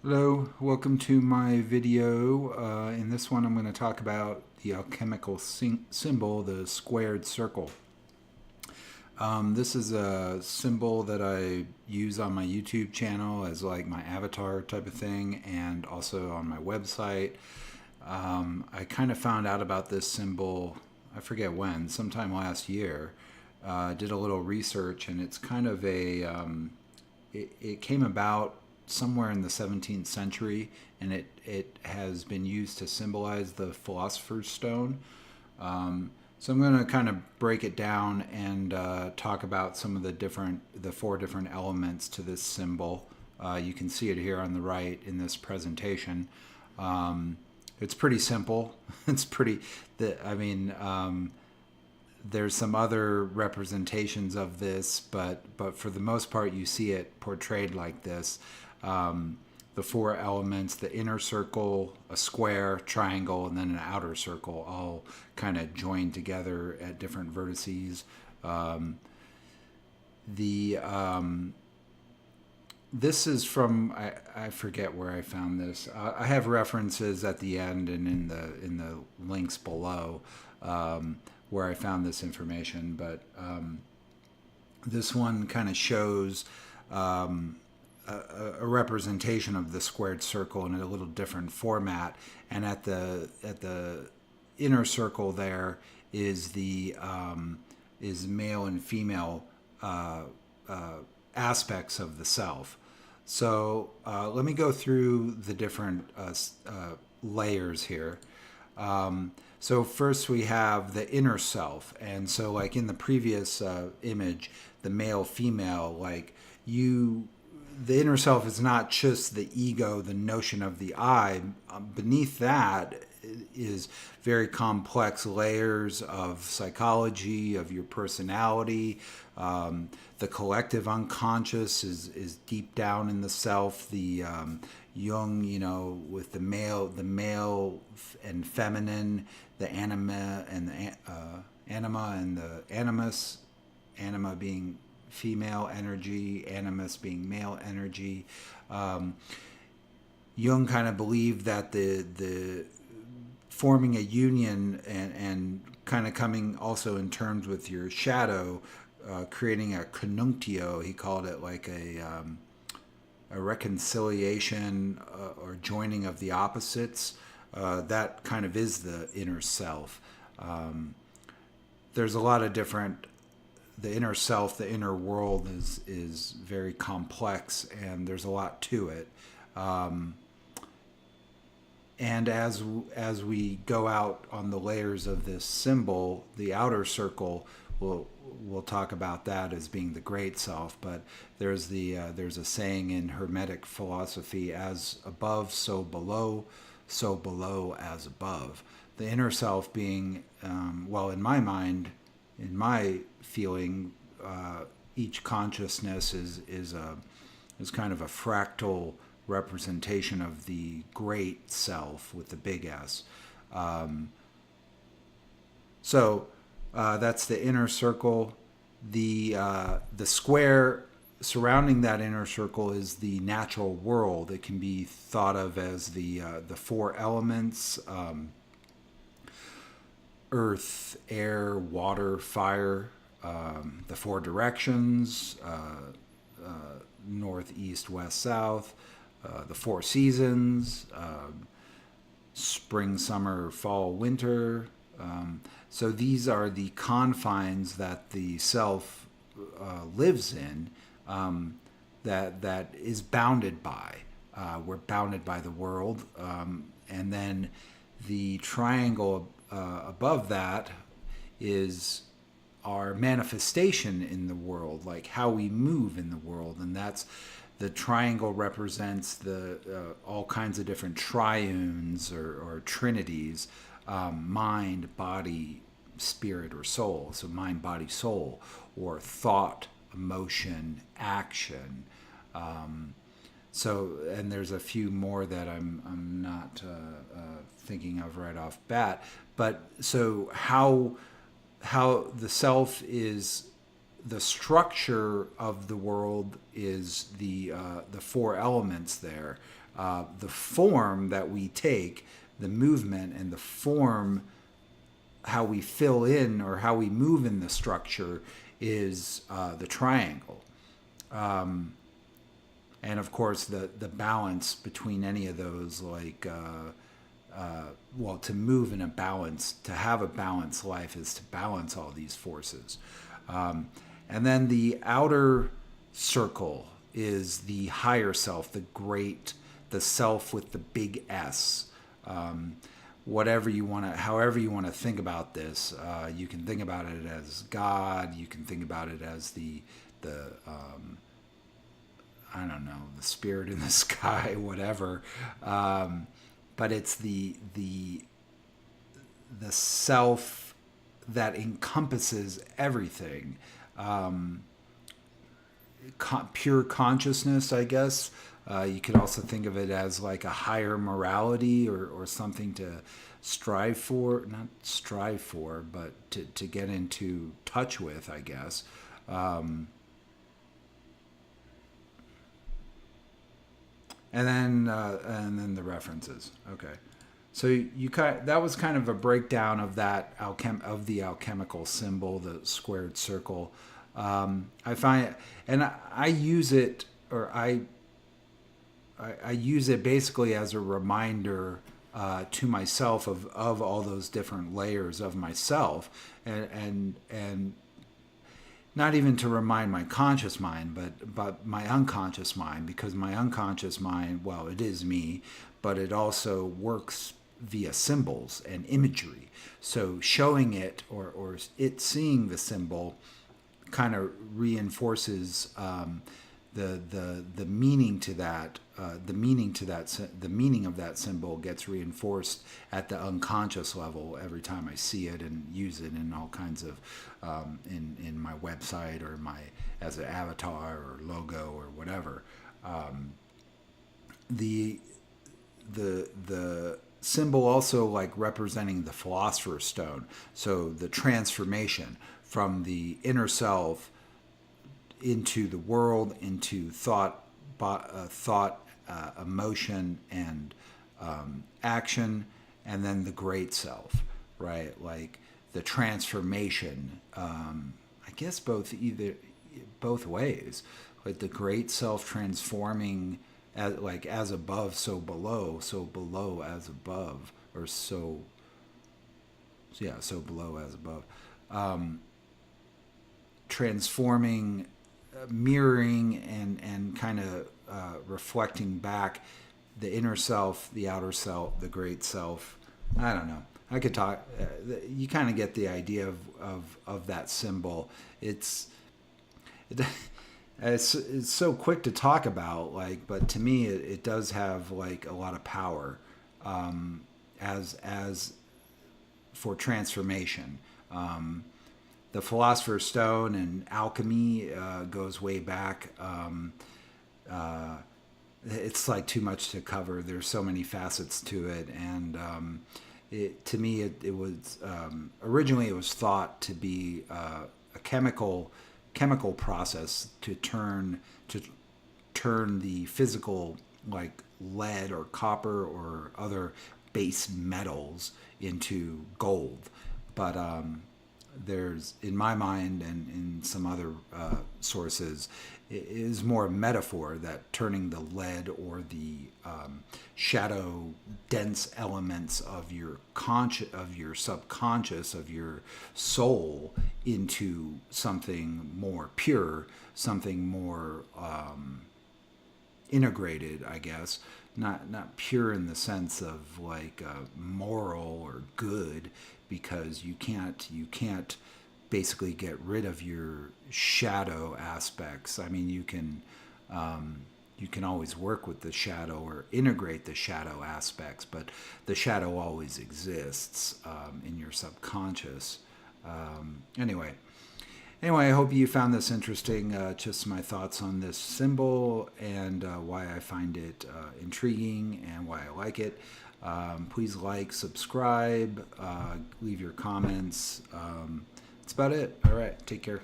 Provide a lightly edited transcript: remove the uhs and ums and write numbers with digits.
Hello, welcome to my video. In this one I'm going to talk about the alchemical symbol, the squared circle. This is a symbol that I use on my YouTube channel as like my avatar type of thing, and also on my website. I kind of found out about this symbol, I forget when, sometime last year. Did a little research, and it's kind of it came about somewhere in the 17th century, and it has been used to symbolize the philosopher's stone. So I'm going to kind of break it down and talk about some of the four different elements to this symbol. You can see it here on the right in this presentation. It's pretty simple. It's pretty. I mean, there's some other representations of this, but for the most part, you see it portrayed like this. The four elements: the inner circle, a square, triangle, and then an outer circle, all kind of joined together at different vertices. The This is from, I forget where I found this. I have references at the end and in the links below, where I found this information. But this one kind of shows a representation of the squared circle in a little different format. And at the inner circle there is the is male and female aspects of the self. So let me go through the different layers here. So first we have the inner self, and so like in the previous image, the male female, like you, the inner self is not just the ego, the notion of the I. Beneath that is very complex layers of psychology, of your personality. The collective unconscious is deep down in the self. The Jung, with the male and feminine, the anima and the anima and the animus, anima being female energy, animus being male energy. Jung kind of believed that the forming a union and kind of coming also in terms with your shadow, creating a conjunctio. He called it like a reconciliation or joining of the opposites. That kind of is the inner self. There's a lot of different. The inner self, the inner world is very complex, and there's a lot to it. And as we go out on the layers of this symbol, the outer circle, we'll talk about that as being the great self. But there's a saying in Hermetic philosophy: as above, so below as above. The inner self being, well, in my mind, in my feeling, each consciousness is kind of a fractal representation of the great self with the big S. So that's the inner circle. The square surrounding that inner circle is the natural world. It can be thought of as the four elements: earth, air, water, fire. The four directions: north, east, west, south. The four seasons: spring, summer, fall, winter. So these are the confines that the self lives in, that is bounded by. We're bounded by the world, and then the triangle above that is our manifestation in the world, like how we move in the world, and that's the triangle represents the all kinds of different triunes or trinities: mind, body, spirit, or soul. So mind, body, soul, or thought, emotion, action. And there's a few more that I'm not thinking of right off bat. But so how the self is the structure of the world is the four elements there. The form that we take, the movement, and the form, how we fill in or how we move in the structure, is the triangle. And of course, the balance between any of those, like, well, to move in a balance, to have a balanced life, is to balance all these forces. And then the outer circle is the higher self, the great, the self with the big S. Whatever you want to, however you want to think about this, you can think about it as God. You can think about it as the I don't know, the spirit in the sky, whatever. But it's the self that encompasses everything. Pure consciousness, I guess. You could also think of it as like a higher morality, or something to strive for, not strive for, but to get into touch with, I guess. And then the references. Okay, so that was kind of a breakdown of that of the alchemical symbol, the squared circle. I find, and I use it, or I use it basically as a reminder to myself of all those different layers of myself, and not even to remind my conscious mind, but my unconscious mind, because my unconscious mind, well, it is me, but it also works via symbols and imagery. So showing it, or it seeing the symbol, kind of reinforces the meaning to that. The meaning of that symbol gets reinforced at the unconscious level every time I see it and use it in all kinds of in my website, or as an avatar or logo or whatever. The symbol also, like, representing the philosopher's stone, so the transformation from the inner self into the world, into thought, emotion, and action, and then the great self, right? Like the transformation. I guess both ways. Like the great self transforming, as above, so below as above, or so below as above. Transforming, mirroring, and kind of reflecting back the inner self, the outer self, the great self. I don't know. I could talk. You kind of get the idea of that symbol. It's so quick to talk about, like, but to me it does have like a lot of power, as for transformation. The Philosopher's Stone and alchemy goes way back. It's like too much to cover. There's so many facets to it, and to me, it was originally it was thought to be a chemical process to turn the physical, like lead or copper or other base metals, into gold. But there's, in my mind and in some other sources, it is more a metaphor that turning the lead or the shadow dense elements of your subconscious, of your soul, into something more pure, something more integrated, I guess. Not pure in the sense of like moral or good, because you can't basically get rid of your shadow aspects. I mean, you can always work with the shadow or integrate the shadow aspects, but the shadow always exists in your subconscious. Anyway, I hope you found this interesting. Just my thoughts on this symbol, and why I find it intriguing and why I like it. Please like, subscribe, leave your comments. That's about it. All right, take care.